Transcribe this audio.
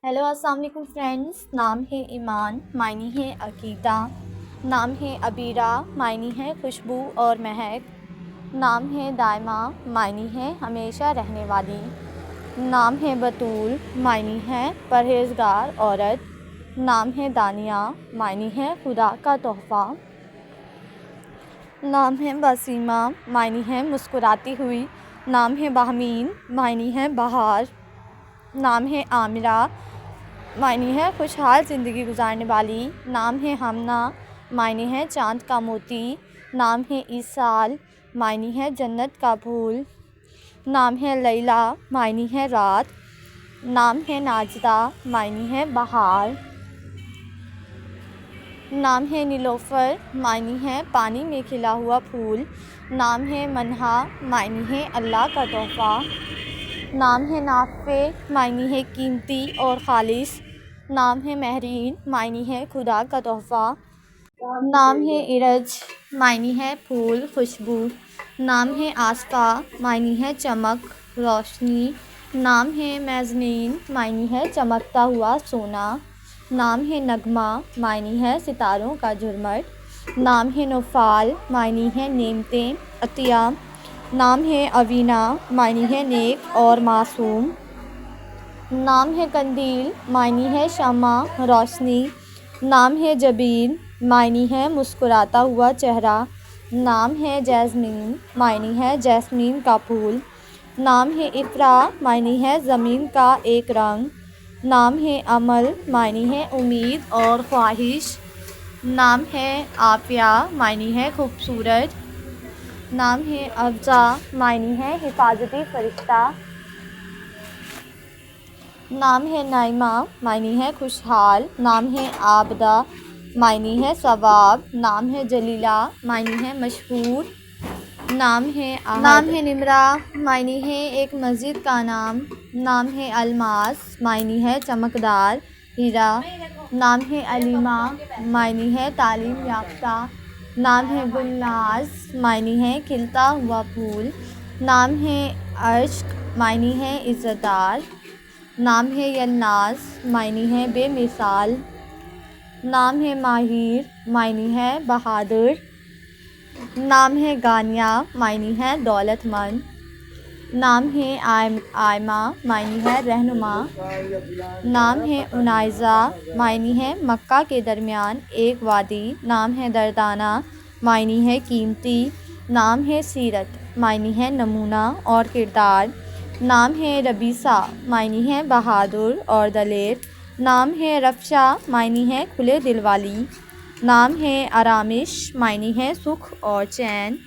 Hello अस्सलाम वालेकुम friends. नाम है ईमान, मायने है अकीदा। नाम है अबीरा, मायने है खुशबू और महक। नाम है दायमा, मायने है हमेशा रहने वाली। नाम है बतूल, मायने है परहेज़गार औरत। नाम है दानिया, मायने है खुदा का तोहफ़ा। नाम है बसीमा, मायने है मुस्कुराती हुई। नाम है बहमीन, मायने है बहार। नाम है आमिरा, मायने है खुशहाल ज़िंदगी गुजारने वाली। नाम है हमना, मायने है चाँद का मोती। नाम है ईसाल, मायने है जन्नत का फूल। नाम है लैला, मायने है रात। नाम है नाजदा, मायने है बहार। नाम है नीलोफ़र, मायने है पानी में खिला हुआ फूल। नाम है मनहा, मायने है अल्लाह का तोहफ़ा। नाम है नाफ़े, मायने है कीमती और ख़ालिस। नाम है महरीन, मायने है खुदा का तोहफ़ा। नाम है इरज, मायने है फूल खुशबू। नाम है आस्फा, मायने है चमक रोशनी। नाम है मैज़नीन, मायने है चमकता हुआ सोना। नाम है नगमा, मायने है सितारों का झुरमुट। नाम है नौफ़ाल, मायने है नेमतें अतिया। नाम है अवीना, मायने है नेक और मासूम। नाम है कंदील, मायने है शम्मा रोशनी। नाम है जबीन, मायने है मुस्कुराता हुआ चेहरा। नाम है जैस्मीन, मायने है जैस्मीन का फूल। नाम है इफ़रा, मायने है ज़मीन का एक रंग। नाम है अमल, मायने है उम्मीद और ख्वाहिश। नाम है आफ़िया, मायने है खूबसूरत। नाम है अफ़ज़ा, मायने है हिफाजती फ़रिश्ता। नाम है नाइमा, मायने है खुशहाल। नाम है आबदा, मायने है सवाब। नाम है जलीला, मायने है मशहूर। नाम है निमरा, मायने है एक मस्जिद का नाम। नाम है अलमास, मायने है चमकदार हीरा। नाम है अलीमा, मायने है तालीम याफ्ता। नाम है गुलनाज, मायने है खिलता हुआ फूल। नाम है अश्क, मायने है इज़्ज़तदार। नाम है यन्नास, मायने है बेमिसाल। नाम है माहिर, मायने है बहादुर। नाम है गानिया, मायने है दौलतमंद। नाम है आयमा, मायने है रहनुमा। नाम है उनाइज़ा, मायने है मक्का के दरमियान एक वादी। नाम है दर्दाना, मायने है कीमती। नाम है सीरत, मायने है नमूना और किरदार। नाम है रबीसा, मायने है बहादुर और दलेर। नाम है रफ़शा, मायने है खुले दिल वाली। नाम है आरामिश, मायने है सुख और चैन।